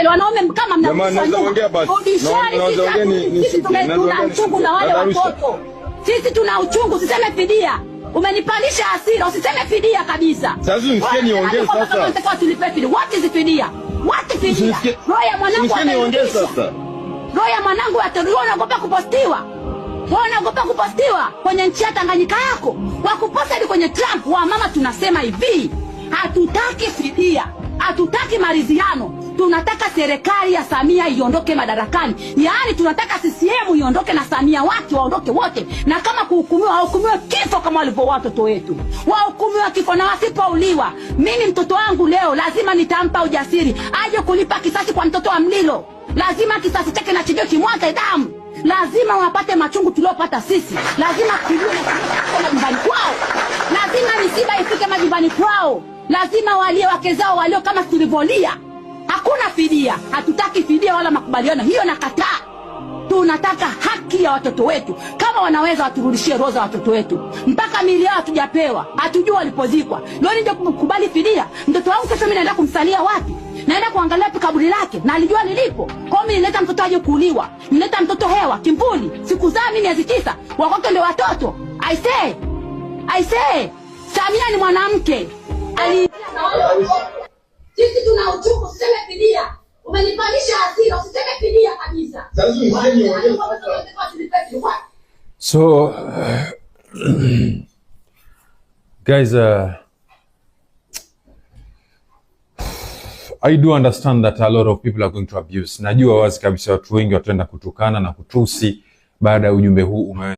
matapeli wanaume kama mnaongea basi. Sisi tuna uchungu na wale watoto. Sisi tuna uchungu, siseme fidia. Umenipandisha hasira, usiseme fidia kabisa. Sasa usikie niongee sasa. Nataka tulipe fidia. What is fidia? What is fidia? Roho ya mwanangu niongee sasa. Roho ya mwanangu ataruhusiwa unaogopa kupostiwa. Wewe unaogopa kupostiwa kwenye nchi ya Tanganyika yako. Wakuposta hadi kwenye Trump. Wa mama tunasema hivi, hatutaki fidia. Hatutaki maridhiano. Tunataka serikali ya Samia iondoke madarakani. Yaani tunataka CCM iondoke na Samia, watu waondoke wote. Na kama kuhukumiwa, wahukumiwe kifo kama walivyo watoto wetu. Wahukumiwe kifo na wasipouliwa. Mimi mtoto wangu leo lazima nitampa ujasiri aje kulipa kisasi kwa mtoto wa Mlilo. Lazima kisasi chake na chijio kimwage damu. Lazima wapate machungu tuliopata sisi. Lazima kilio na majumbani kwao. Lazima misiba ifike majumbani kwao. Lazima walie wake zao walio kama tulivolia. Hakuna fidia. Hatutaki fidia wala makubaliano. Hiyo nakataa. Tunataka haki ya watoto wetu. Kama wanaweza waturudishie roho za watoto wetu. Mpaka miili yao hatujapewa. Hatujua walipozikwa. Leo nije kukubali fidia. Mtoto wangu sasa mimi naenda kumsalia wapi? Naenda kuangalia kaburi lake na alijua nilipo. Kwa mimi nileta mtoto aje kuuliwa. Nileta mtoto hewa, kimbuli. Siku za mimi miezi 9. Watoto ndio watoto. I say. Samia ni mwanamke. Sisi tuna uchungu, usiseme fidia. Umenipandisha hasira, usiseme fidia kabisa. So guys, I do understand that a lot of people are going to abuse. Najua wazi kabisa watu wengi wataenda kutukana na kutusi baada ya ujumbe huu